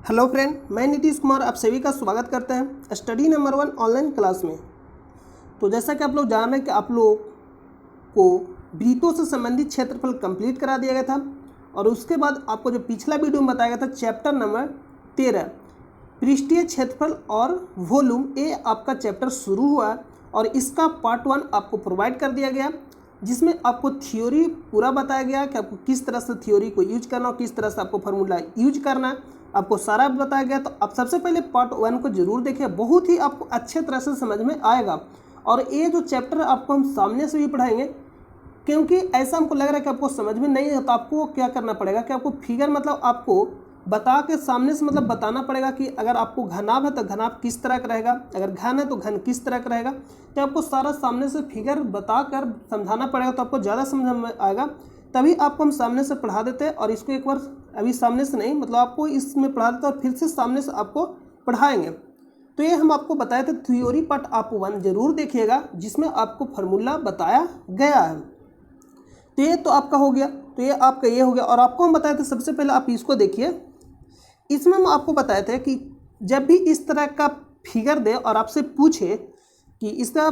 Hello friend, मैं नीतीश कुमार आप सभी का स्वागत करते हैं स्टडी नंबर 1 ऑनलाइन क्लास में। तो जैसा कि आप लोग जान रहे हैं कि आप लोग को वृत्तों से संबंधित क्षेत्रफल कंप्लीट करा दिया गया था और उसके बाद आपको जो पिछला वीडियो में बताया गया था चैप्टर नंबर 13 पृष्ठीय क्षेत्रफल और वॉल्यूम, ये आपका चैप्टर शुरू हुआ और इसका पार्ट 1 आपको प्रोवाइड कर दिया गया, जिसमें आपको थ्योरी पूरा बताया गया कि आपको किस तरह से थ्योरी को यूज करना और किस तरह से आपको फार्मूला यूज करना है, आपको सारा बताया गया। तो आप सबसे पहले पार्ट 1 को जरूर देखिए, बहुत ही आपको अच्छे तरह से समझ में आएगा। और ये जो चैप्टर आपको हम सामने से भी पढ़ाएंगे, क्योंकि ऐसा हमको लग रहा है कि आपको समझ में नहीं है, तो आपको क्या करना पड़ेगा कि आपको फिगर मतलब आपको बता के सामने से मतलब बताना पड़ेगा कि अगर आपको घनाभ है तो घनाभ किस तरह का रहेगा, अगर घन है तो घन किस तरह का रहेगा। तो आपको सारा सामने से फिगर बता कर समझाना पड़ेगा, तो आपको ज़्यादा समझ में आएगा। तभी आपको हम सामने से पढ़ा देते हैं और इसको एक बार अभी सामने से नहीं, मतलब आपको इसमें पढ़ा देते हैं और फिर से सामने से आपको पढ़ाएंगे। तो ये हम आपको बताए थे थ्योरी पार्ट आप 1 जरूर देखिएगा, जिसमें आपको फार्मूला बताया गया है। तो ये तो आपका हो गया, तो ये आपका ये हो गया। और आपको हम बताए थे, सबसे पहले आप इसको देखिए, इसमें हम आपको बताए थे कि जब भी इस तरह का फिगर दे और आपसे पूछे कि इसका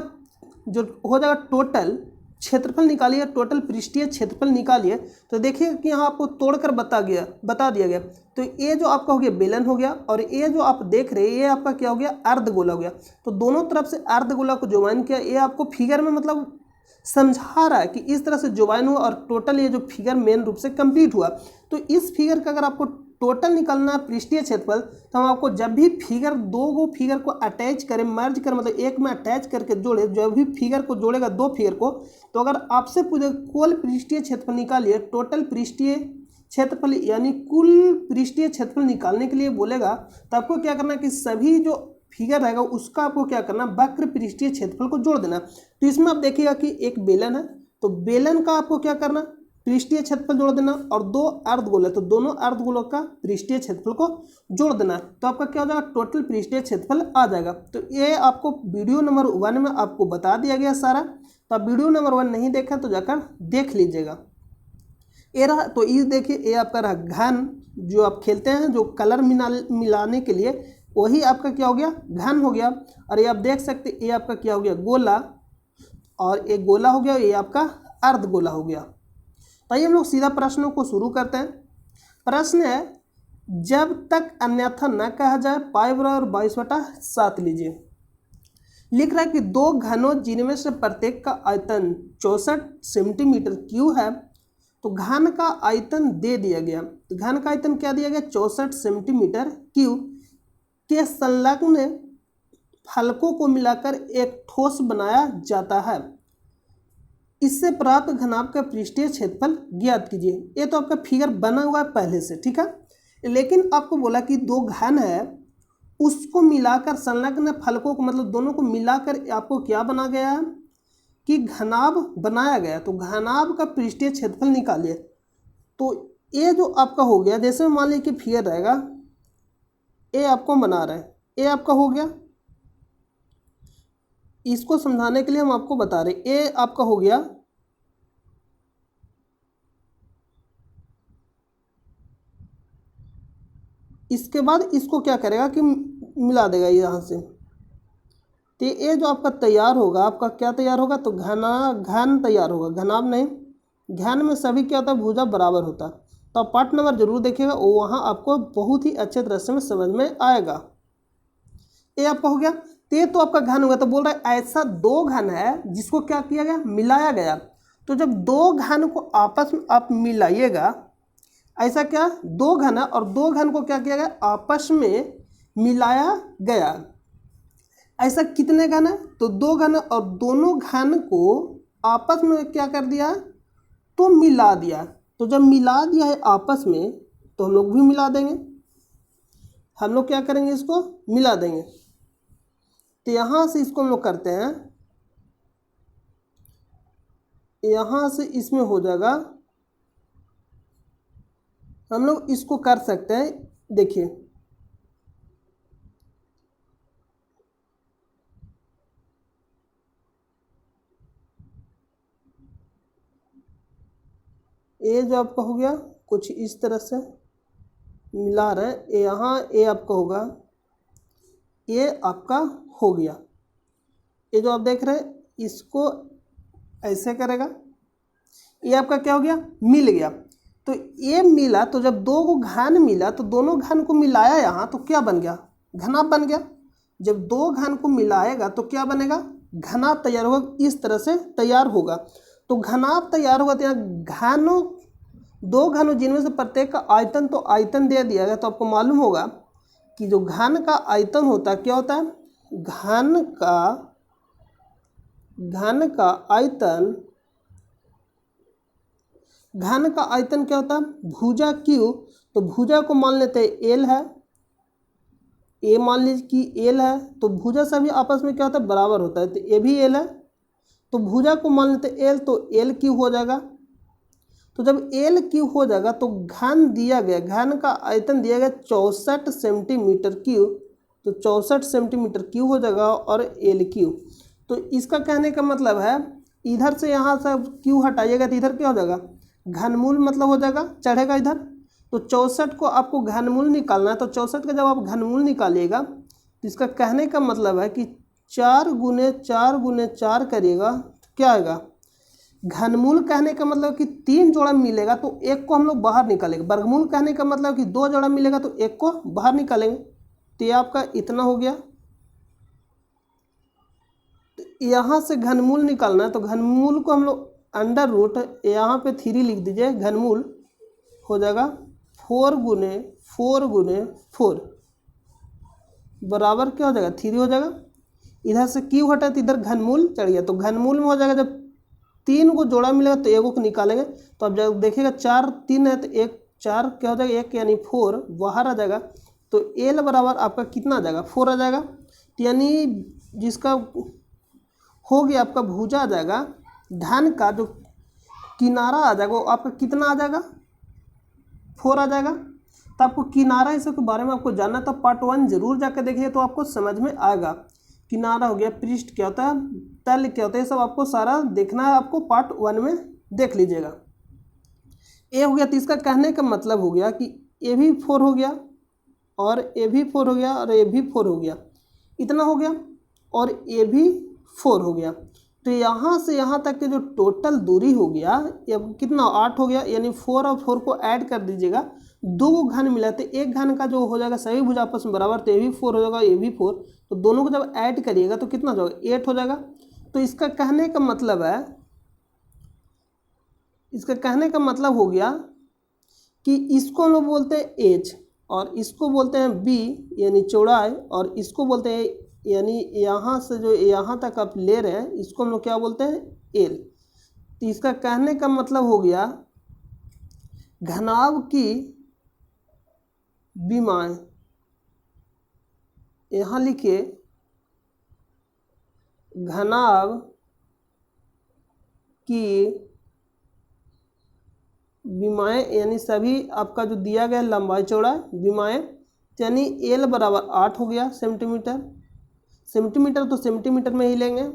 जो हो जाएगा टोटल क्षेत्रफल निकालिए, टोटल पृष्ठीय क्षेत्रफल निकालिए, तो देखिए कि यहाँ आपको तोड़कर बता दिया गया। तो ये जो आपका हो गया बेलन हो गया, और ये जो आप देख रहे हैं ये आपका क्या हो गया, अर्धगोला हो गया। तो दोनों तरफ से अर्धगोला को ज्वाइन किया, ये आपको फिगर में मतलब समझा रहा है कि इस तरह से ज्वाइन हुआ और टोटल ये जो फिगर मेन रूप से कंप्लीट हुआ। तो इस फिगर का अगर आपको टोटल निकालना है पृष्ठीय क्षेत्रफल, तो हम आपको जब भी फिगर दो गो फिगर को अटैच करें, मर्ज कर मतलब एक में अटैच करके जोड़े, जब भी फिगर को जोड़ेगा दो फिगर को, तो अगर आपसे पूछे कुल पृष्ठीय क्षेत्रफल निकालिए, टोटल पृष्ठीय क्षेत्रफल यानी कुल पृष्ठीय क्षेत्रफल निकालने के लिए बोलेगा, तो आपको क्या करना है कि सभी जो फिगर रहेगा उसका आपको क्या करना, वक्र पृष्ठीय क्षेत्रफल को जोड़ देना। तो इसमें आप देखिएगा कि एक बेलन है, तो बेलन का आपको क्या करना, पृष्ठीय क्षेत्रफल जोड़ देना, और दो अर्धगोल है तो दोनों अर्धगोलों का पृष्ठीय क्षेत्रफल को जोड़ देना, तो आपका क्या हो जाएगा, टोटल पृष्ठीय क्षेत्रफल आ जाएगा। तो ये आपको वीडियो नंबर 1 में आपको बता दिया गया सारा। तो आप वीडियो नंबर 1 नहीं देखा तो जाकर देख लीजिएगा। ये रहा, तो ये देखिए ये आपका रहा घन, जो आप खेलते हैं जो कलर मिलाने के लिए, वही आपका क्या हो गया, घन हो गया। और ये आप देख सकते ये आपका क्या हो गया, गोला, और एक गोला हो गया, ये आपका अर्ध गोला हो गया। तो आइए हम लोग सीधा प्रश्नों को शुरू करते हैं। प्रश्न है, जब तक अन्यथा न कहा जाए पाई बराबर 22/7 लीजिए। लिख रहा है कि दो घनों जिनमें से प्रत्येक का आयतन 64 सेंटीमीटर क्यूब है। तो घन का आयतन दे दिया गया, तो घन का आयतन क्या दिया गया, 64 सेंटीमीटर क्यूब के संलग्न फलकों को मिलाकर एक ठोस बनाया जाता है। इससे प्राप्त घनाभ का पृष्ठीय क्षेत्रफल ज्ञात कीजिए। ये तो आपका फिगर बना हुआ है पहले से, ठीक है, लेकिन आपको बोला कि दो घन है, उसको मिलाकर संलग्न फलकों को मतलब दोनों को मिलाकर आपको क्या बना गया है कि घनाभ बनाया गया। तो घनाभ का पृष्ठीय क्षेत्रफल निकालिए। तो ये जो आपका हो गया, जैसे मान लीजिए कि फिगर रहेगा, ये आपको बना रहे हैं, ये आपका हो गया, इसको समझाने के लिए हम आपको बता रहे, ये आपका हो गया, इसके बाद इसको क्या करेगा कि मिला देगा यहाँ से। तो ये जो आपका तैयार होगा, आपका क्या तैयार होगा, तो घन तैयार होगा, घनाभ नहीं, घन में सभी क्या होता है, भुजा बराबर होता है। तो आप पार्ट नंबर जरूर देखिएगा, वहाँ आपको बहुत ही अच्छे तरह से समझ में आएगा। ये आपका हो गया, ये तो आपका घन हुआ। तो बोल रहा है ऐसा दो घन है जिसको क्या किया गया, मिलाया गया। तो जब दो घन को आपस में आप मिलाइएगा, ऐसा क्या, दो घन है और दो घन को क्या किया गया, आपस में मिलाया गया। ऐसा कितने घन है, तो दो घन है और दोनों घन को आपस में क्या कर दिया, तो मिला दिया। तो जब मिला दिया है आपस में, तो हम लोग भी मिला देंगे, हम लोग क्या करेंगे, इसको मिला देंगे। तो यहां से इसको हम लोग करते हैं, यहां से इसमें हो जाएगा, हम लोग इसको कर सकते हैं। देखिए ये जो आपका हो गया कुछ इस तरह से, मिला रहे हैं, यहाँ ए आपका होगा, ये आपका हो गया। ये जो आप देख रहे हैं इसको ऐसे करेगा, ये आपका क्या हो गया, मिल गया। तो ये मिला, तो जब दो को घन मिला तो दोनों घन को मिलाया यहाँ तो क्या बन गया, घनाभ बन गया। जब दो घन को मिलाएगा तो क्या बनेगा, घनाभ तैयार होगा, इस तरह से तैयार होगा। तो घनाभ तैयार होगा तो यहाँ घनों, दो घनों जिनमें से प्रत्येक का आयतन, तो आयतन दे दिया गया। तो आपको मालूम होगा कि जो घन का आयतन होता है क्या होता है, घन का आयतन, घन का आयतन क्या होता है, भुजा क्यू। तो भुजा को मान लेते हैं एल है, ए मान लीजिए कि एल है, तो भुजा सभी आपस में क्या होता है, बराबर होता है। तो ए भी एल है, तो भुजा को मान लेते हैं एल, तो एल क्यू हो जाएगा। तो जब एल क्यू हो जाएगा तो घन दिया गया, घन का आयतन दिया गया 64 सेंटीमीटर क्यू, तो 64 सेंटीमीटर क्यू हो जाएगा और एल क्यू। तो इसका कहने का मतलब है इधर से यहाँ से क्यू हटाइएगा तो इधर क्या हो जाएगा, घनमूल मतलब हो जाएगा, चढ़ेगा इधर। तो 64 को आपको घनमूल निकालना है, तो 64 का जब आप घनमूल निकालिएगा तो इसका कहने का मतलब है कि 4 गुने 4 गुने 4 करिएगा तो क्या आएगा, घनमूल कहने का मतलब कि 3 जोड़ा मिलेगा तो एक को हम लोग बाहर निकालेंगे। वर्गमूल कहने का मतलब कि 2 जोड़ा मिलेगा तो एक को बाहर निकालेंगे। तो ये आपका इतना हो गया। तो यहाँ से घनमूल निकालना है, तो घनमूल को हम लोग अंडर रूट यहाँ पे 3 लिख दीजिए, घनमूल हो जाएगा 4 गुने 4 बराबर क्या हो जाएगा, 3 हो जाएगा। इधर से क्यू हटा तो इधर घनमूल चढ़ गया, तो घनमूल में हो जाएगा, जब 3 को जोड़ा मिलेगा तो एक को निकालेंगे। तो अब जब देखिएगा 4 3 है तो एक 4 क्या हो जाएगा, 1 यानी 4 बाहर आ जाएगा। तो एल बराबर आपका कितना आ जाएगा, 4 आ जाएगा। तो यानी जिसका हो गया आपका भुजा आ जाएगा, घन का जो किनारा आ जाएगा वो आपका कितना आ जाएगा, 4 आ जाएगा। तो आपको किनारा इसके बारे में आपको जानना तो पार्ट 1 जरूर जाकर देखिए, तो आपको समझ में आएगा। किनारा हो गया, पृष्ठ क्या होता है, तल क्या होता है, सब आपको सारा देखना है, आपको पार्ट 1 में देख लीजिएगा। ए हो गया, तो इसका कहने का मतलब हो गया कि ए भी 4 हो गया और ए भी 4 हो गया और ए भी 4 हो गया, इतना हो गया, और ए भी 4 हो गया। तो यहाँ से यहाँ तक के जो टोटल दूरी हो गया ये कितना, 8 हो गया। यानी 4 और 4 को ऐड कर दीजिएगा, 2 घन मिला तो एक घन का जो हो जाएगा सभी भुजा आपस में बराबर, तो ये भी 4 हो जाएगा, ये भी 4, तो दोनों को जब ऐड करिएगा तो कितना हो जाएगा, 8 हो जाएगा। तो इसका कहने का मतलब है, इसका कहने का मतलब हो गया कि इसको हम लोग बोलते हैं एच और इसको बोलते हैं बी यानी चौड़ाई, और इसको बोलते हैं यानी यहाँ से जो यहाँ तक आप ले रहे हैं इसको हम लोग क्या बोलते हैं, एल। तो इसका कहने का मतलब हो गया घनाभ की विमाएं, यहाँ लिखिए घनाभ की विमाएं, यानी सभी आपका जो दिया गया लंबाई चौड़ाई विमाएं, यानी एल बराबर 8 हो गया सेंटीमीटर, सेंटीमीटर तो सेंटीमीटर में ही लेंगे।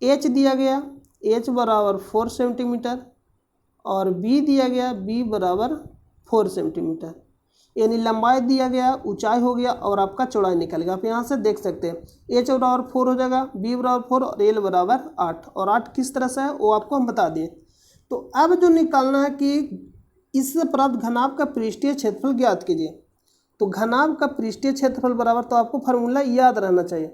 एच दिया गया, एच बराबर 4 सेंटीमीटर, और बी दिया गया, बी बराबर 4 सेंटीमीटर, यानी लंबाई दिया गया, ऊंचाई हो गया और आपका चौड़ाई निकलेगा। आप यहाँ से देख सकते हैं एच बराबर 4 हो जाएगा, बी बराबर 4 और एल बराबर 8, और 8 किस तरह से है वो आपको हम बता दिए। तो अब जो निकालना है कि इससे प्राप्त घनाभ का पृष्ठीय क्षेत्रफल ज्ञात कीजिए। तो घनाभ का पृष्ठीय क्षेत्रफल बराबर, तो आपको फार्मूला याद रहना चाहिए,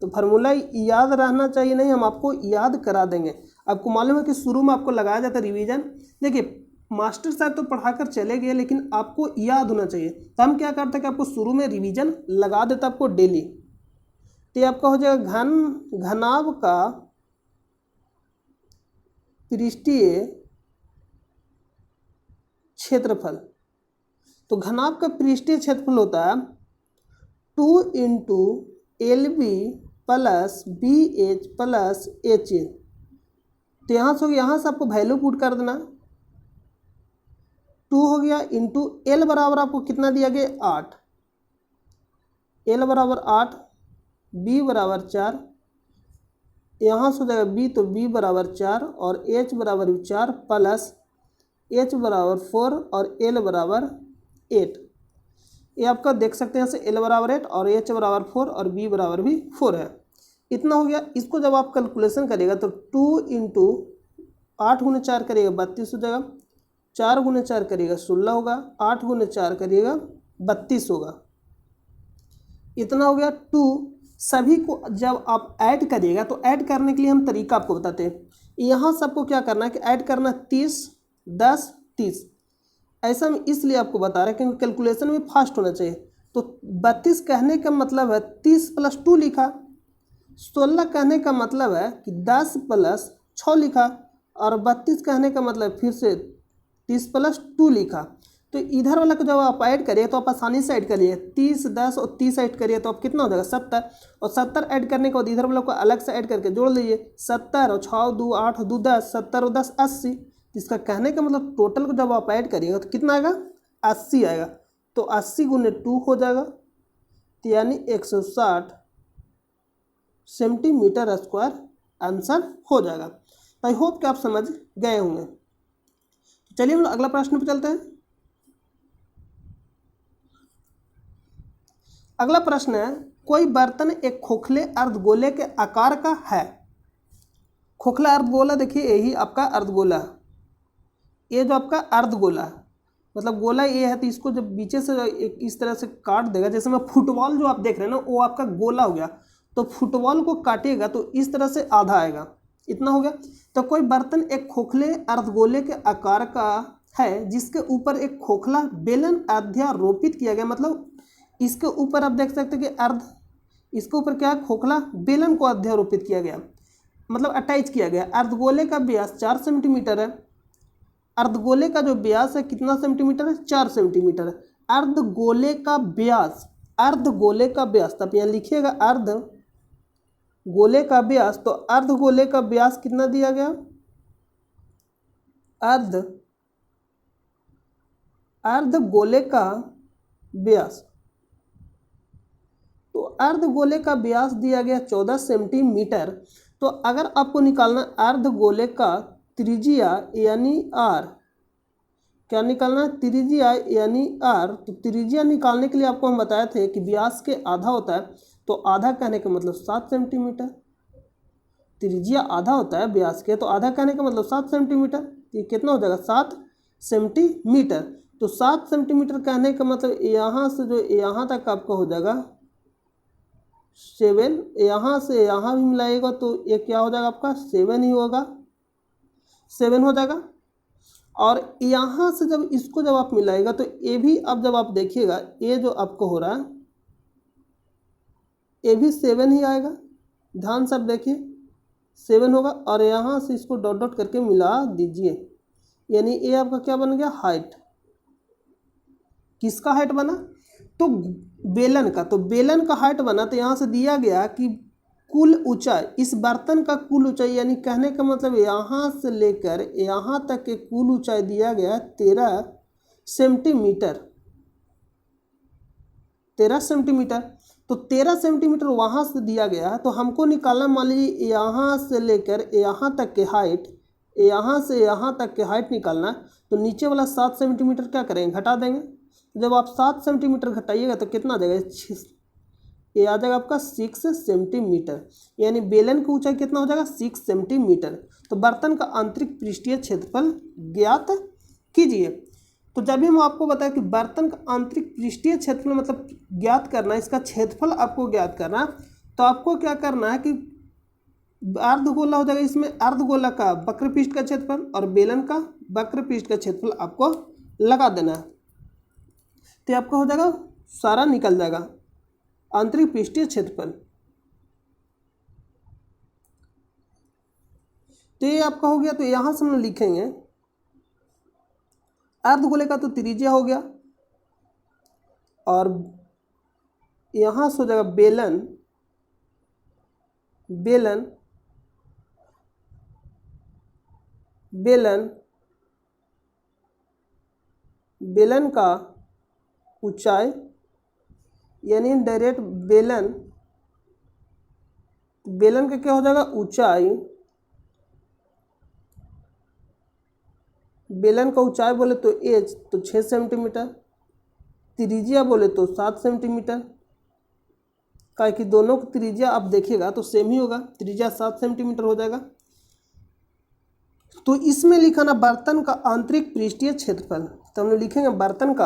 तो फार्मूला याद रहना चाहिए नहीं, हम आपको याद करा देंगे। आपको मालूम है कि शुरू में आपको लगाया जाता है रिवीजन। देखिए मास्टर साहब तो पढ़ाकर चले गए लेकिन आपको याद होना चाहिए, तो हम क्या करते हैं कि आपको शुरू में रिवीजन लगा देता आपको डेली। तो ये आपका हो जाएगा घनाभ का पृष्ठीय क्षेत्रफल। तो घनाभ का पृष्ठीय क्षेत्रफल होता है 2 into LB plus BH plus HL। तो यहाँ से यहाँ से आपको वैल्यू पुट कर देना, 2 हो गया इंटू L बराबर आपको कितना दिया गया 8, L बराबर 8, B बराबर 4, यहाँ से हो जाएगा B तो B बराबर 4 और H बराबर 4 प्लस H बराबर 4 और L बराबर 8। ये आपका देख सकते हैं यहाँ से L बराबर 8 और H बराबर 4 और B बराबर भी 4 है। इतना हो गया। इसको जब आप कैलकुलेशन करिएगा तो 2 इंटू 8 गुने 4 करिएगा 32 हो जाएगा, 4 गुने 4 करिएगा 16 होगा, 8 गुने 4 करिएगा 32 होगा। इतना हो गया। 2 सभी को जब आप ऐड करिएगा तो ऐड करने के लिए हम तरीका आपको बताते हैं। यहाँ सबको क्या करना है कि ऐड करना 30 10 30। ऐसा हम इसलिए आपको बता रहे हैं क्योंकि कैलकुलेशन में फास्ट होना चाहिए। तो 32 कहने का मतलब है 30 प्लस 2 लिखा, 16 कहने का मतलब है कि 10 प्लस 6 लिखा, और 32 कहने का मतलब फिर से 30 प्लस 2 लिखा। तो इधर वाला को जब आप ऐड करिए तो आप आसानी से ऐड करिए, 30 10 और 30 ऐड करिए तो आप कितना हो जाएगा 70, और 70 ऐड करने के बाद इधर वाला को अलग से ऐड करके जोड़ लीजिए, 70 और 6 2 8 2 10, 70 और 10 80। इसका कहने का मतलब टोटल को जब आप ऐड करिएगा तो कितना आएगा 80 आएगा। तो 80 गुने 2 हो जाएगा, तो यानी 160 सेंटीमीटर स्क्वायर आंसर हो जाएगा। आई होप कि आप समझ गए होंगे। चलिए हम लोग अगला प्रश्न पे चलते हैं। अगला प्रश्न है, कोई बर्तन एक खोखले अर्धगोले के आकार का है। खोखला अर्धगोला देखिए यही आपका अर्धगोला है। ये जो आपका अर्धगोला है मतलब गोला ये है, तो इसको जब पीछे से एक इस तरह से काट देगा, जैसे मैं फुटबॉल जो आप देख रहे हैं ना वो आपका गोला हो गया, तो फुटबॉल को काटिएगा तो इस तरह से आधा आएगा। इतना हो गया। तो कोई बर्तन एक खोखले अर्धगोले के आकार का है जिसके ऊपर एक खोखला बेलन अध्यारोपित किया गया, मतलब इसके ऊपर आप देख सकते हैं कि इसके ऊपर क्या खोखला बेलन को अध्यारोपित किया गया, मतलब अटैच किया गया। अर्धगोले का व्यास 4 सेंटीमीटर है। अर्धगोले का जो व्यास है कितना सेंटीमीटर है 4 सेंटीमीटर है। अर्धगोले का व्यास, अर्धगोले का व्यास, तब यहाँ लिखिएगा अर्धगोले का व्यास। तो अर्धगोले का व्यास कितना दिया गया, अर्धगोले का व्यास, तो अर्धगोले का व्यास दिया गया 14 सेंटीमीटर। तो अगर आपको निकालना अर्धगोले का त्रिज्या यानी आर, क्या निकालना है त्रिज्या यानी आर, तो त्रिज्या निकालने के लिए आपको हम बताए थे कि व्यास के आधा होता है, तो आधा कहने का मतलब 7 सेंटीमीटर। त्रिज्या आधा होता है व्यास के, तो आधा कहने का मतलब 7 सेंटीमीटर। ये कितना हो जाएगा 7 सेंटीमीटर। तो 7 सेंटीमीटर कहने का मतलब यहाँ से जो यहाँ तक आपका हो जाएगा 7, यहाँ से यहाँ भी मिलाएगा तो ये क्या हो जाएगा आपका 7 ही होगा, 7 हो जाएगा। और यहाँ से जब इसको जब आप मिलाएगा तो ये भी अब जब आप देखिएगा ये जो आपको हो रहा है ये भी 7 ही आएगा, ध्यान से आप देखिए 7 होगा। और यहाँ से इसको डॉट डॉट करके मिला दीजिए, यानी ये आपका क्या बन गया हाइट। किसका हाइट बना, तो बेलन का। तो बेलन का हाइट बना, तो यहाँ से दिया गया कि कुल ऊंचाई, इस बर्तन का कुल ऊंचाई, यानी कहने का मतलब यहाँ से लेकर यहाँ तक के कुल ऊंचाई दिया गया 13 सेंटीमीटर, 13 सेंटीमीटर। तो 13 सेंटीमीटर वहाँ से दिया गया, तो हमको निकालना मान लीजिए यहाँ से लेकर यहाँ तक के हाइट, यहाँ से यहाँ तक के हाइट निकालना। तो नीचे वाला 7 सेंटीमीटर क्या करेंगे घटा देंगे। जब आप 7 सेंटीमीटर घटाइएगा तो कितना आ जाएगा, ये आ जाएगा आपका 6 सेंटीमीटर, यानी बेलन की ऊंचाई कितना हो जाएगा 6 सेंटीमीटर। तो बर्तन का आंतरिक पृष्ठीय क्षेत्रफल ज्ञात कीजिए। तो जब भी हम आपको बताया कि बर्तन का आंतरिक पृष्ठीय क्षेत्रफल मतलब ज्ञात करना, इसका क्षेत्रफल आपको ज्ञात करना, तो आपको क्या करना है कि अर्धगोला हो जाएगा, इसमें अर्धगोला का वक्र पृष्ठ का क्षेत्रफल और बेलन का वक्र पृष्ठ का क्षेत्रफल आपको लगा देना है, तो आपका हो जाएगा सारा निकल जाएगा आंतरिक पृष्ठीय क्षेत्रफल। तो ये आपका हो गया। तो यहां से हम लिखेंगे अर्धगोले का तो त्रिज्या हो गया, और यहां से हो जाएगा बेलन, बेलन बेलन बेलन का ऊंचाई, यानी डायरेक्ट बेलन, बेलन का क्या हो जाएगा ऊंचाई, बेलन का ऊंचाई बोले तो एच, तो 6 सेंटीमीटर। त्रिज्या बोले तो 7 सेंटीमीटर, का कि दोनों की त्रिज्या आप देखिएगा तो सेम ही होगा, त्रिज्या 7 सेंटीमीटर हो जाएगा। तो इसमें लिखा ना बर्तन का आंतरिक पृष्ठीय क्षेत्रफल, तो हम लोग लिखेंगे बर्तन का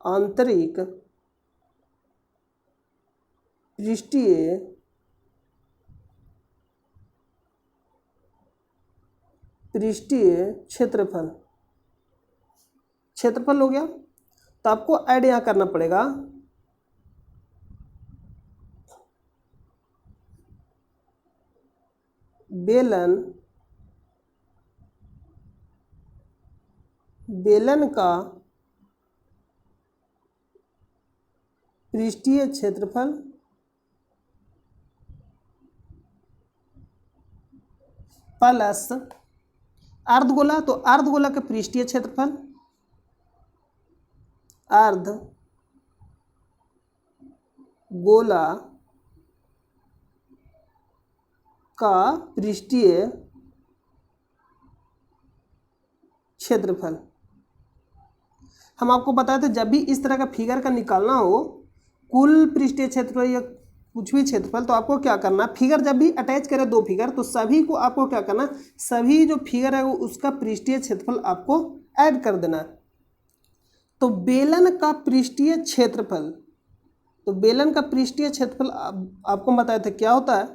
आंतरिक पृष्ठीय क्षेत्रफल हो गया। तो आपको ऐड यहाँ करना पड़ेगा बेलन का पृष्ठीय क्षेत्रफल प्लस अर्धगोला, तो अर्धगोला का पृष्ठीय क्षेत्रफल, अर्धगोला का पृष्ठीय क्षेत्रफल। हम आपको बताए थे जब भी इस तरह का फिगर का निकालना हो, कुल पृष्ठीय क्षेत्रफल या कुछ भी क्षेत्रफल, तो आपको क्या करना, फिगर जब भी अटैच करें दो फिगर, तो सभी को आपको क्या करना, सभी जो फिगर है वो उसका पृष्ठीय क्षेत्रफल आपको ऐड कर देना। तो बेलन का पृष्ठीय क्षेत्रफल, तो बेलन का पृष्ठीय क्षेत्रफल आपको बताए थे क्या होता है,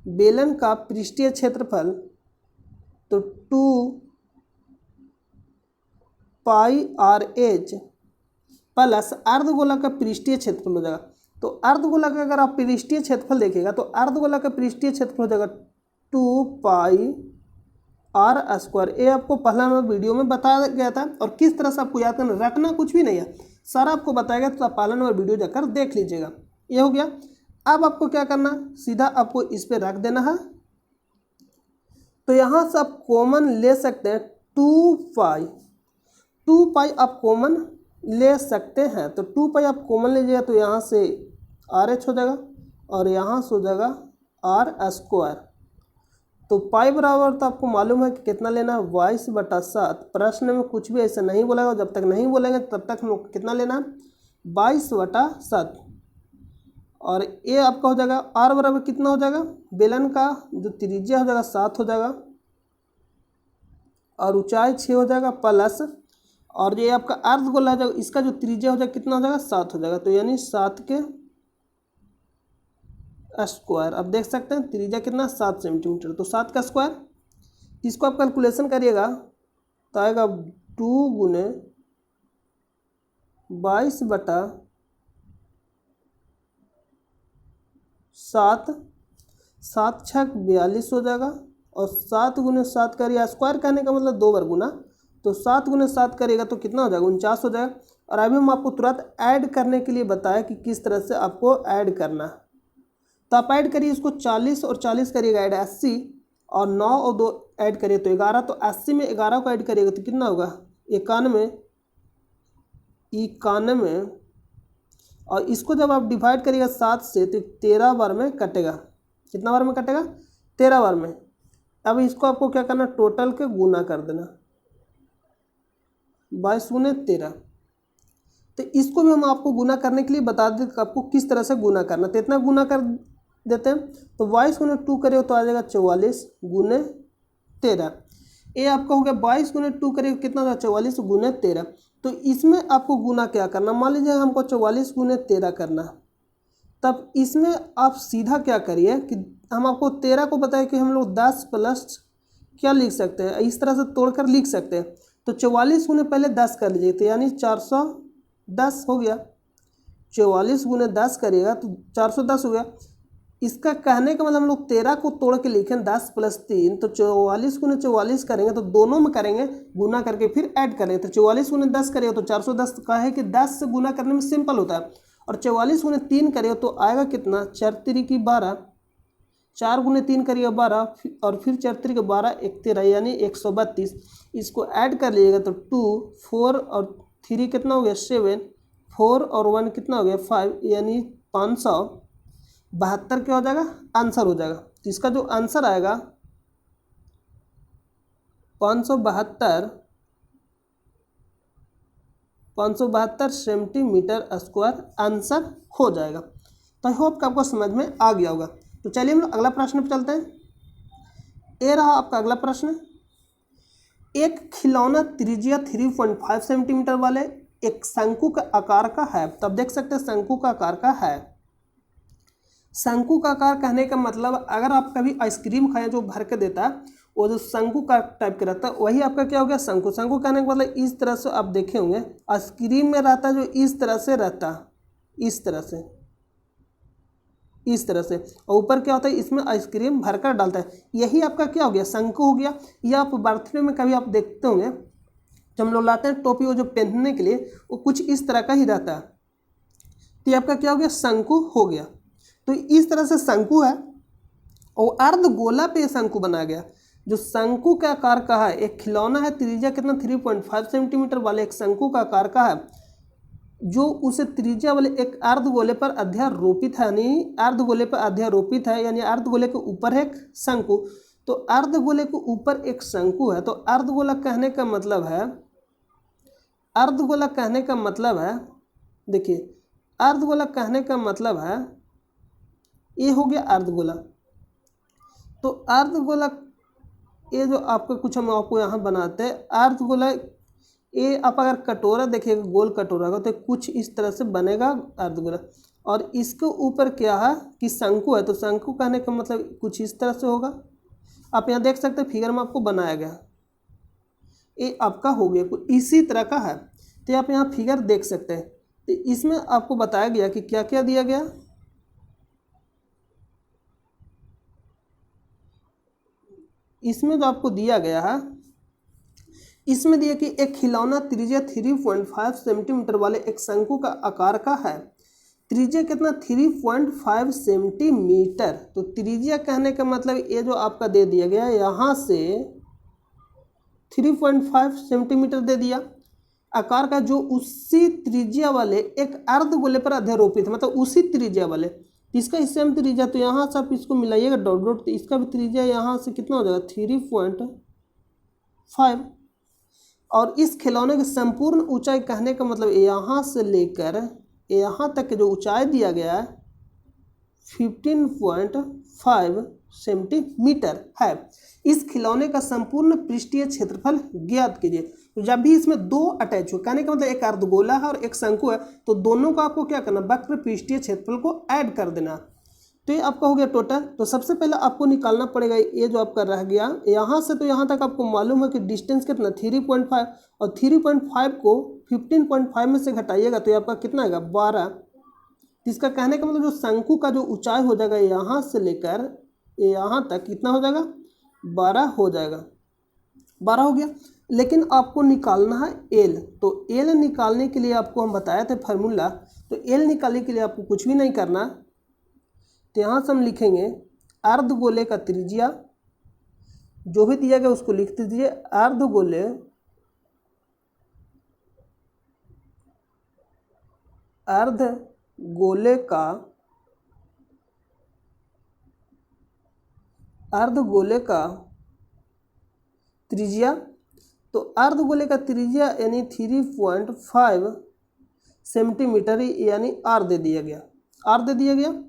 बेलन का पृष्ठीय क्षेत्रफल तो 2πr/h प्लस अर्धगोला का पृष्ठीय क्षेत्रफल हो जाएगा। तो अर्धगोला का अगर आप पृष्ठीय क्षेत्रफल देखिएगा तो अर्धगोला का पृष्ठीय क्षेत्रफल हो जाएगा 2πr²। ये आपको पहला मैं वीडियो में बताया गया था, और किस तरह से आपको याद करना, रटना कुछ भी नहीं है, सारा आपको बताया गया, तो आप पहला नंबर वीडियो जाकर देख लीजिएगा। ये हो गया। अब आपको क्या करना, सीधा आपको इस पर रख देना है। तो यहाँ से आप कॉमन ले सकते हैं 2π आप कॉमन ले सकते हैं। तो 2π आप कॉमन लीजिएगा तो यहाँ से RH हो जाएगा और यहाँ से हो जाएगा r²। तो पाई बराबर तो आपको मालूम है कि कितना लेना है, 22/7। प्रश्न में कुछ भी ऐसा नहीं बोलेगा, जब तक नहीं बोलेंगे तब तक हम लोग कितना लेना है, 22/7। और ये आपका हो जाएगा r बराबर कितना हो जाएगा, बेलन का जो त्रिज्या हो जाएगा 7 हो जाएगा और ऊंचाई 6 हो जाएगा प्लस, और ये आपका अर्धगोला हो जाएगा, इसका जो त्रिज्या हो जाएगा कितना हो जाएगा, 7 हो जाएगा। तो यानी 7 के स्क्वायर। अब देख सकते हैं त्रिज्या कितना, 7 सेंटीमीटर, तो 7 का स्क्वायर। इसको आप कैलकुलेशन करिएगा तो आएगा 2 गुने 22/7, 7 छक 42 हो जाएगा, और 7 गुने 7 करिए, स्क्वायर करने का मतलब 2 बार गुना, तो 7 गुने 7 करिएगा तो कितना हो जाएगा, 49 हो जाएगा। और अभी हम आपको तुरंत ऐड करने के लिए बताया कि किस तरह से आपको ऐड करना। तो आप ऐड करिए इसको, 40 और 40 करिएगा ऐड 80, और 9 और 2 ऐड करिए तो 11। तो 80 में 11 को ऐड करिएगा तो कितना होगा, 91। और इसको जब आप डिवाइड करिएगा 7 से तो 13 बार में कटेगा। कितना बार में कटेगा, 13 बार में। अब इसको आपको क्या करना, टोटल के गुना कर देना, 22 गुने 13। तो इसको भी हम आपको गुना करने के लिए बता देते कि आपको किस तरह से गुना करना। तो इतना गुना कर देते हैं, तो 22 गुने 2 करिए तो आ जाएगा 44 गुने 13। ये आपका हो गया 22 गुने 2 करिए कितना होगा, 44 गुने 13। तो इसमें आपको गुना क्या करना, मान लीजिए हमको 44 गुने 13 करना, तब इसमें आप सीधा क्या करिए कि हम आपको 13 को बताए कि हम लोग 10 प्लस क्या लिख सकते हैं, इस तरह से तोड़कर लिख सकते हैं। तो 44 गुने पहले 10 कर लीजिए, तो यानी 410 हो गया। 44 गुने 10 करिएगा तो 410 हो गया। इसका कहने का मतलब हम लोग 13 को तोड़ के लिखें 10 + 3, तो 44 गुने 44 करेंगे तो दोनों में करेंगे गुना करके फिर ऐड करेंगे। तो 44 गुने 10 करेगा तो 410 का है कि 10 से गुना करने में सिंपल होता है। और 44 गुने 3 करेगा तो आएगा कितना, 4 3 की 12, 4 गुने 3 करिएगा 12, और फिर 4 3 के 12, 1 13 यानी 132। इसको ऐड कर लीजिएगा तो 2 4 और 3 कितना हो गया, 7, 4 और 1 कितना हो गया, 5, यानी 572 क्या हो जाएगा, आंसर हो जाएगा। तो इसका जो आंसर आएगा 572 सेंटीमीटर स्क्वायर आंसर हो जाएगा। तो आई होप कि आपको समझ में आ गया होगा। तो चलिए हम लोग अगला प्रश्न पे चलते हैं। ये रहा आपका अगला प्रश्न। एक खिलौना त्रिज्या 3.5 सेंटीमीटर वाले एक शंकु का आकार का है। तब देख सकते हैं शंकु का आकार का है। शंकु का आकार कहने का मतलब अगर आप कभी आइसक्रीम खाएं जो भर के देता है वो जो शंकु का टाइप का रहता है वही आपका क्या हो गया शंकु। शंकु कहने का मतलब इस तरह से आप देखे होंगे आइसक्रीम में रहता है जो इस तरह से रहता है, इस तरह से और ऊपर क्या होता है इसमें आइसक्रीम भरकर डालता है। यही आपका क्या हो गया शंकु हो गया। या आप बर्थडे में कभी आप देखते होंगे जब हम लोग लाते हैं टोपी वो जो पहनने के लिए वो कुछ इस तरह का ही रहता है। तो ये आपका क्या हो गया शंकु हो गया। तो इस तरह से शंकु है और अर्धगोला पे शंकु बनाया गया। जो शंकु के आकार का है एक खिलौना है त्रिज्या कितना 3.5 सेंटीमीटर वाले एक शंकु का आकार का है जो उसे त्रिज्या वाले एक अर्धगोले पर अध्यारोपित है, यानी अर्धगोले पर अध्यारोपित है यानी अर्धगोले के ऊपर है एक शंकु। तो अर्धगोले के ऊपर एक शंकु है। तो अर्धगोला कहने का मतलब है, अर्धगोला कहने का मतलब है, देखिए अर्धगोला कहने का मतलब है ये हो गया अर्धगोला। तो अर्धगोला ये जो आपको कुछ हम आपको यहाँ बनाते हैं अर्धगोला ये आप अगर कटोरा देखिएगा गोल कटोरा का तो कुछ इस तरह से बनेगा अर्धगोला। और इसके ऊपर क्या है कि शंकु है। तो शंकु कहने का मतलब कुछ इस तरह से होगा। आप यहाँ देख सकते हैं फिगर में आपको बनाया गया ये आपका हो गया कुछ इसी तरह का है। तो आप यहाँ फिगर देख सकते हैं। तो इसमें आपको बताया गया कि क्या क्या दिया गया। इसमें जो आपको दिया गया है इसमें दिया कि एक खिलौना त्रिज्या 3.5 सेंटीमीटर वाले एक शंकु का आकार का है। त्रिज्या कितना 3.5 सेंटीमीटर। तो त्रिज्या कहने का मतलब ये जो आपका दे दिया गया यहाँ से 3.5 सेंटीमीटर दे दिया आकार का जो उसी त्रिज्या वाले एक अर्धगोले पर अध्यारोपित है मतलब उसी त्रिज्या वाले इसका सेम त्रिज्या। तो यहाँ से आप इसको मिलाइएगा डॉट डॉट तो इसका भी त्रिज्या यहाँ से कितना हो जाएगा 3.5 और इस खिलौने की संपूर्ण ऊंचाई कहने का मतलब यहाँ से लेकर यहाँ तक जो ऊंचाई दिया गया है 15.5 सेंटीमीटर है। इस खिलौने का संपूर्ण पृष्ठीय क्षेत्रफल ज्ञात कीजिए। तो जब भी इसमें दो अटैच हो कहने का मतलब एक अर्धगोला है और एक शंकु है तो दोनों को आपको क्या करना वक्र पृष्ठीय क्षेत्रफल को ऐड कर देना। तो ये आपका हो गया टोटल। तो सबसे पहले आपको निकालना पड़ेगा ये जो आपका रह गया यहाँ से तो यहाँ तक आपको मालूम है कि डिस्टेंस कितना 3.5 और 3.5 को 15.5 में से घटाइएगा तो ये आपका कितना आएगा 12। इसका कहने का मतलब जो शंकु का जो ऊंचाई हो जाएगा यहाँ से लेकर यहाँ तक कितना हो जाएगा 12 हो जाएगा। 12 हो गया। लेकिन आपको निकालना है एल। तो एल निकालने के लिए आपको हम बताए थे फार्मूला। तो एल निकालने के लिए आपको कुछ भी नहीं करना। तो यहाँ से हम लिखेंगे अर्धगोले का त्रिज्या जो भी दिया गया उसको लिख दीजिए। अर्धगोले का त्रिज्या। तो अर्धगोले का त्रिज्या यानी 3.5 सेंटीमीटर यानी आर दे दिया गया।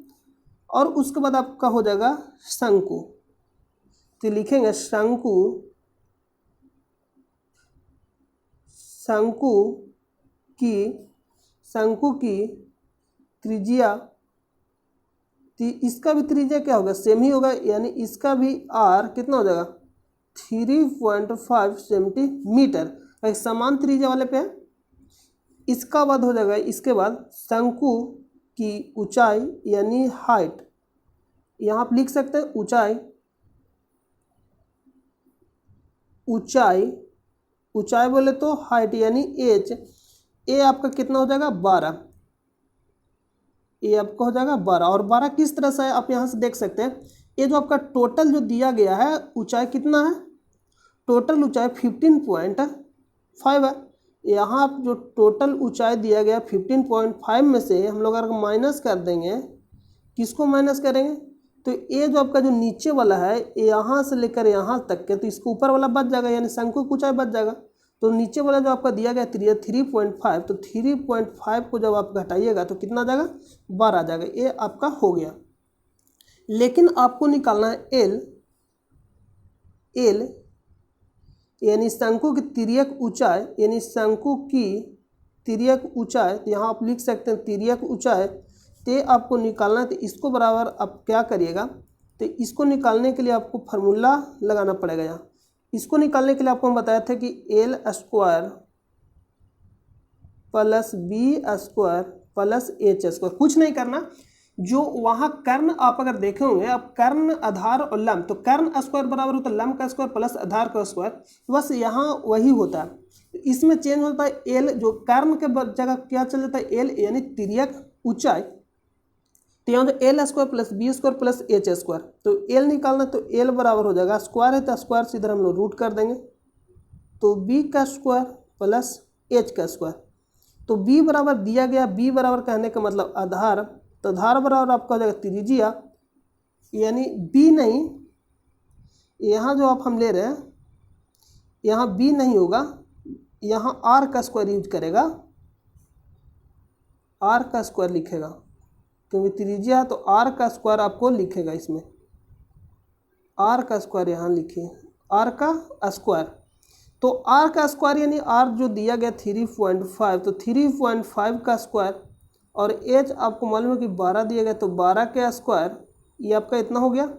और उसके बाद आपका हो जाएगा शंकु। तो लिखेंगे शंकु की त्रिज्या इसका भी त्रिज्या क्या होगा सेम ही होगा यानी इसका भी आर कितना हो जाएगा 3.5 सेंटीमीटर एक समान त्रिज्या वाले पे। इसका बाद हो जाएगा इसके बाद शंकु की ऊंचाई यानी हाइट। यहाँ आप लिख सकते हैं ऊंचाई बोले तो हाइट यानी एच। ए आपका कितना हो जाएगा 12। ये आपका हो जाएगा 12 और 12 किस तरह से है आप यहाँ से देख सकते हैं। ये जो आपका टोटल जो दिया गया है ऊंचाई कितना है टोटल ऊंचाई 15.5 है। यहाँ आप जो टोटल ऊंचाई दिया गया 15.5 में से हम लोग अगर माइनस कर देंगे किसको माइनस करेंगे तो ये जो आपका जो नीचे वाला है यहाँ से लेकर यहाँ तक के, तो इसके ऊपर वाला बच जाएगा, यानी शंकु की ऊंचाई बच जाएगा। तो नीचे वाला जो आपका दिया गया 3.5, तो 3.5 को जब आप घटाइएगा तो कितना आ जाएगा, 12 आ जाएगा। ये आपका हो गया। लेकिन आपको निकालना है एल यानी शंकु की तिर्यक ऊंचाई, यानी शंकु की तिर्यक ऊंचाई। तो यहाँ आप लिख सकते हैं तिर्यक ऊंचाई, तो आपको निकालना है। तो इसको बराबर आप क्या करिएगा, तो इसको निकालने के लिए आपको फार्मूला लगाना पड़ेगा। यहाँ इसको निकालने के लिए आपको हम बताया था कि L square plus B square plus H square. कुछ नहीं करना, जो वहाँ कर्ण आप अगर देखे होंगे, आप कर्ण आधार और लंब, तो कर्ण स्क्वायर बराबर होता है लंब का स्क्वायर प्लस आधार का स्क्वायर, बस यहाँ वही होता है। इसमें चेंज होता है एल, जो कर्ण के जगह क्या चल जाता है एल, यानी तिर्यक ऊंचाई। तो यहाँ तो L square plus B square plus H square, तो एल निकालना, तो एल बराबर हो जाएगा, स्क्वायर है तो स्क्वायर से इधर हम लोग रूट कर देंगे, तो बी का स्क्वायर प्लस एच का स्क्वायर। तो बी बराबर दिया गया, बी बराबर कहने का मतलब आधार, तो आधार बराबर आपका हो जाएगा त्रिज्या, यानी बी नहीं, यहाँ जो आप हम ले रहे हैं यहाँ बी नहीं होगा, यहाँ आर का स्क्वायर यूज करेगा, आर का स्क्वायर लिखेगा, क्योंकि त्रिज्या तो आर का स्क्वायर आपको लिखेगा, इसमें आर का स्क्वायर यहाँ लिखिए, आर का स्क्वायर। तो आर का स्क्वायर यानी आर जो दिया गया 3.5, तो 3.5 का स्क्वायर, और एच आपको मालूम है कि 12 दिया गया, तो 12 का स्क्वायर, ये आपका इतना हो गया।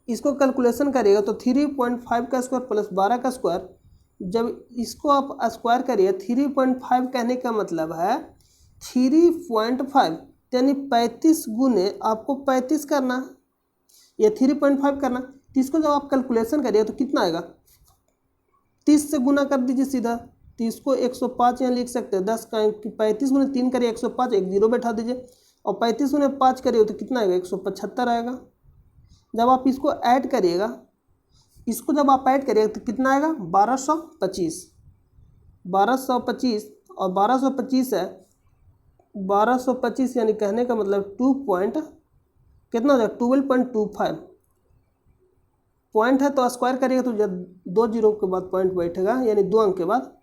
इसको कैलकुलेशन करिएगा तो 3.5 का स्क्वायर प्लस 12 का स्क्वायर, जब इसको आप स्क्वायर करिए, 3.5 कहने का मतलब है 3.5 यानी 35 गुने आपको 35 करना या 3.5 करना। तो इसको जब आप कैलकुलेशन करिए तो कितना आएगा, 30 से गुना कर दीजिए सीधा, तो इसको 105 यहाँ लिख सकते हैं। 10 का 35 गुने 3 करिए 105, एक जीरो बैठा दीजिए, और 35 गुने 5 करिए तो कितना आएगा, 175 आएगा। जब आप इसको ऐड करिएगा, इसको जब आप ऐड करिएगा तो कितना आएगा, 1225 और 1225 है, 1225 यानी कहने का मतलब कितना हो जाएगा, 12.25 पॉइंट है, तो स्क्वायर करिएगा तो जब 2 जीरो के बाद पॉइंट बैठेगा, यानी 2 अंक के बाद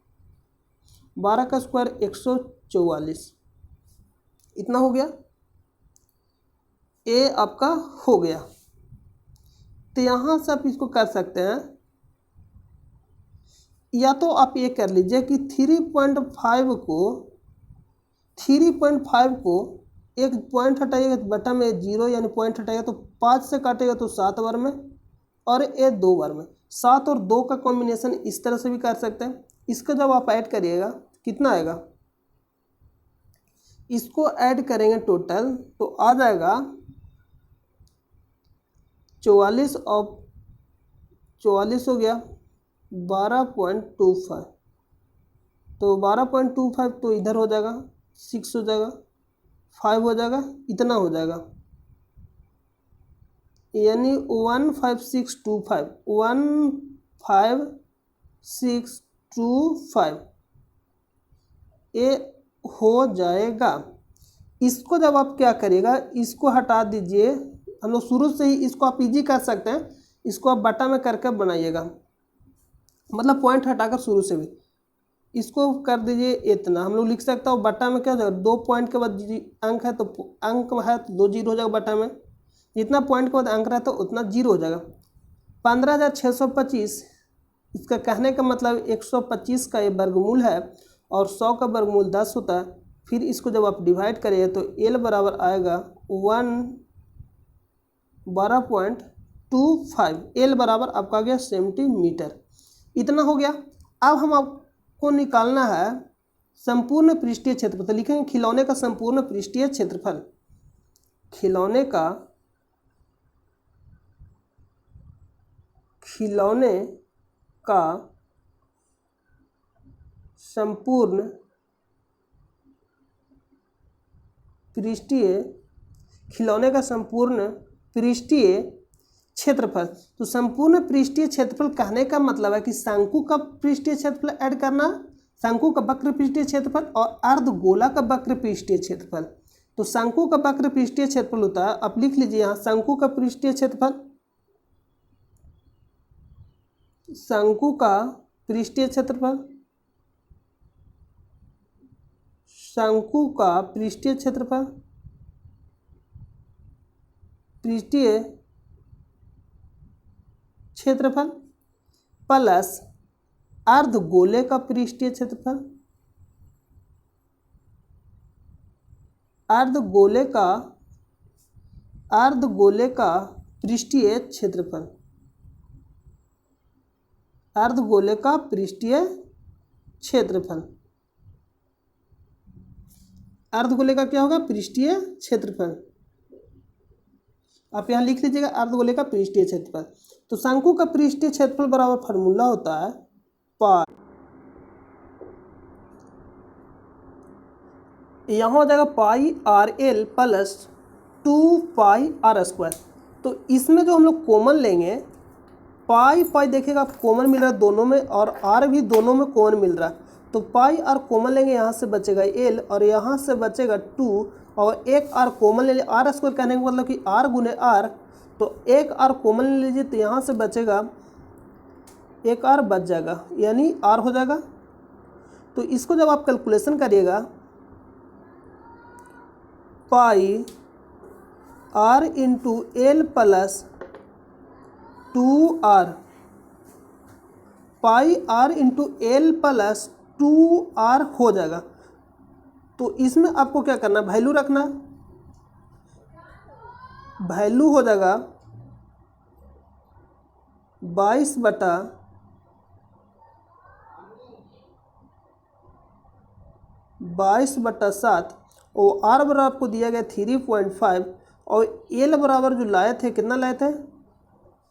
12 का स्क्वायर 144, इतना हो गया, ए आपका हो गया। तो यहाँ से आप इसको कर सकते हैं, या तो आप ये कर लीजिए कि 3.5 को एक पॉइंट हटाइएगा तो बटा में जीरो, यानी पॉइंट हटाइएगा तो 5 से काटेगा तो 7 बार में, और ये 2 बार में। 7 और 2 का कॉम्बिनेशन इस तरह से भी कर सकते हैं। इसका जब आप ऐड करिएगा कितना आएगा, इसको ऐड करेंगे टोटल तो आ जाएगा 44 और 44 हो गया 12.25, तो 12.25 तो इधर हो जाएगा 6 हो जाएगा, 5 हो जाएगा, इतना हो जाएगा, यानी 15625 ये हो जाएगा। इसको जब आप क्या करिएगा, इसको हटा दीजिए, हम लोग शुरू से ही इसको आप इजी कर सकते हैं, इसको आप बटा में करके बनाइएगा, मतलब पॉइंट हटाकर शुरू से भी इसको कर दीजिए इतना। हम लोग लिख सकते हैं बटा में क्या हो जाएगा, 2 पॉइंट के बाद अंक है तो अंक है तो 2 जीरो हो जाएगा, बटा में जितना पॉइंट के बाद अंक रहता है उतना जीरो हो जाएगा। 15,625 इसका कहने का मतलब 125 का ये वर्गमूल है, और 100 का वर्गमूल 10 होता है। फिर इसको जब आप डिवाइड करिए तो एल बराबर आएगा 12.25, एल बराबर आपका आ गया सेंटीमीटर, इतना हो गया। अब हम आपको निकालना है संपूर्ण पृष्ठीय क्षेत्रफल, तो लिखेंगे खिलौने का संपूर्ण पृष्ठीय क्षेत्रफल, खिलौने का संपूर्ण पृष्ठीय क्षेत्रफल। तो संपूर्ण पृष्ठीय क्षेत्रफल कहने का मतलब है कि शंकु का पृष्ठीय क्षेत्रफल ऐड करना, शंकु का वक्र पृष्ठीय क्षेत्रफल और अर्धगोला का वक्र पृष्ठीय क्षेत्रफल, तो शंकु का वक्र पृष्ठीय क्षेत्रफल होता है, आप लिख लीजिए यहाँ शंकु का पृष्ठीय क्षेत्रफल, शंकु का पृष्ठीय क्षेत्रफल, शंकु का पृष्ठीय क्षेत्रफल, पृष्ठीय क्षेत्रफल प्लस अर्धगोले का पृष्ठीय क्षेत्रफल, अर्धगोले का पृष्ठीय क्षेत्रफल, अर्धगोले का पृष्ठीय क्षेत्रफल, अर्धगोले का क्या होगा, पृष्ठीय क्षेत्रफल। आप यहाँ लिख लीजिएगा अर्धगोले का पृष्ठीय क्षेत्रफल। तो शंकु का पृष्ठीय क्षेत्रफल बराबर फार्मूला होता है पाई, यहाँ हो जाएगा pi R L plus 2 pi R square. तो इसमें जो हम लोग कॉमन लेंगे, पाई पाई देखिएगा कॉमन मिल रहा है दोनों में, और आर भी दोनों में कॉमन मिल रहा है। तो पाई आर कॉमन लेंगे, यहाँ से बचेगा एल और यहाँ से बचेगा 2, और एक आर कॉमन ले लीजिए। आर स्क्वायर कहने का मतलब कि आर गुने आर, तो एक आर कॉमन ले लीजिए, तो यहाँ से बचेगा एक आर बच जाएगा, यानी आर हो जाएगा। तो इसको जब आप कैलकुलेशन करिएगा, pi R into L plus 2r, pi R into L plus 2r हो जाएगा। तो इसमें आपको क्या करना है, वैल्यू रखना है। वैल्यू हो जाएगा 22/7, और आर बराबर आपको दिया गया 3.5, और एल बराबर जो लाए थे, कितना लाए थे,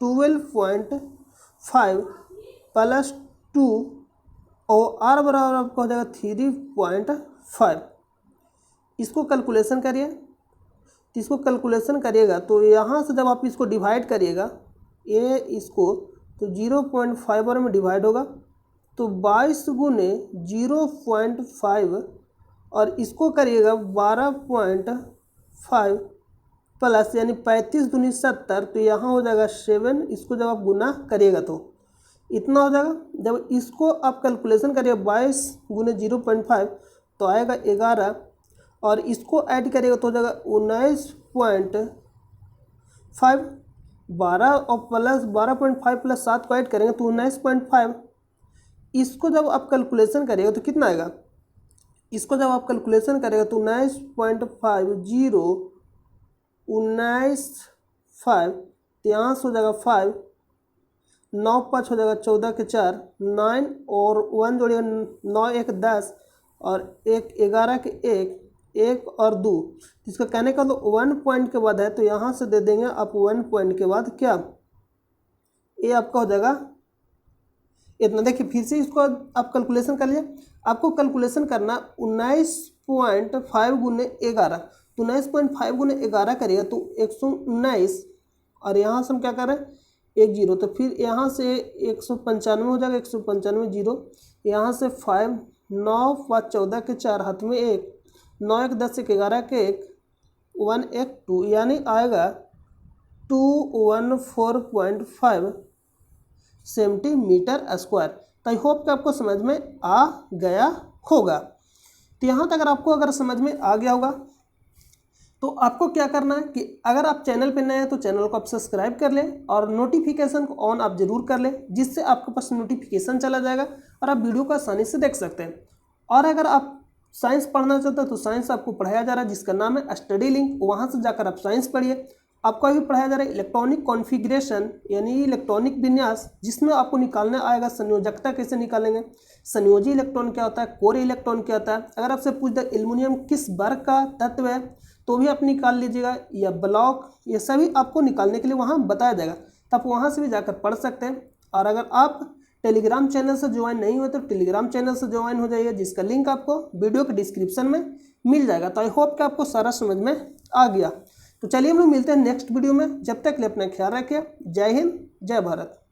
12.5 प्लस 2, और आर बराबर आपको हो जाएगा 3.5। इसको कैलकुलेशन करिए, इसको कैलकुलेशन करिएगा तो यहाँ से जब आप इसको डिवाइड करिएगा, ये इसको, तो 0.5 में डिवाइड होगा, तो 22 गुने 0.5, और इसको करिएगा 12.5 प्लस, यानी 35 दूनी 70, तो यहाँ हो जाएगा 7। इसको जब आप गुना करिएगा तो इतना हो जाएगा। जब इसको आप कैलकुलेशन करिएगा 22 गुने 0.5 तो आएगा 11, और इसको ऐड करिएगा तो हो जाएगा 19.5, 12 और प्लस 12.5 प्लस 7 को ऐड करेंगे तो 19.5। इसको जब आप कैलकुलेशन करिएगा तो कितना आएगा, इसको जब आप कैलकुलेशन करेगा तो 19.5 तो यहाँ से हो जाएगा 5, 9 5 हो जाएगा 14 के 4, 9 और 1 जोड़िए 9 1 10, और 1 11 के 1 और 2। इसका कहने का तो 1 पॉइंट के बाद है, तो यहाँ से दे देंगे आप 1 पॉइंट के बाद क्या, ये आपका हो जाएगा इतना। देखिए फिर से इसको आप कैलकुलेशन कर लीजिए। आपको कैलकुलेशन करना 19.5 गुने 11, तो 19.5 गुने 11 करिएगा तो 119, और यहाँ से हम क्या कर रहे हैं 1 0, तो फिर यहाँ से 195 हो जाएगा, 195 0, यहाँ से 5, 9 5 14 के 4, हाथ में 1, 9 1 10 1 11 के 1, 1 1 2, यानी आएगा 214.5 सेंटीमीटर स्क्वायर। तो आई होप कि आपको समझ में आ गया होगा। तो यहाँ तक अगर समझ में आ गया होगा तो आपको क्या करना है कि अगर आप चैनल पे नए हैं तो चैनल को आप सब्सक्राइब कर लें, और नोटिफिकेशन को ऑन आप जरूर कर लें, जिससे आपके पास नोटिफिकेशन चला जाएगा और आप वीडियो को आसानी से देख सकते हैं। और अगर आप साइंस पढ़ना चाहते हैं तो साइंस आपको पढ़ाया जा रहा है, जिसका नाम है स्टडी लिंक, वहाँ से जाकर आप साइंस पढ़िए। आपको अभी पढ़ाया जा रहा है इलेक्ट्रॉनिक कॉन्फ़िगरेशन, यानी इलेक्ट्रॉनिक विन्यास, जिसमें आपको निकालने आएगा संयोजकता कैसे निकालेंगे, संयोजी इलेक्ट्रॉन क्या होता है, कोर इलेक्ट्रॉन क्या होता है। अगर आपसे पूछ दे एल्युमिनियम किस वर्ग का तत्व है तो भी आप निकाल लीजिएगा, या ब्लॉक, ये सभी आपको निकालने के लिए वहाँ बताया जाएगा, तो आप वहाँ से भी जाकर पढ़ सकते हैं। और अगर आप टेलीग्राम चैनल से ज्वाइन नहीं हुए तो टेलीग्राम चैनल से ज्वाइन हो जाइए, जिसका लिंक आपको वीडियो के डिस्क्रिप्शन में मिल जाएगा। तो आई होप कि आपको सारा समझ में आ गया। तो चलिए हम लोग मिलते हैं नेक्स्ट वीडियो में, जब तक के लिए अपना ख्याल रखिए। जय हिंद, जय भारत।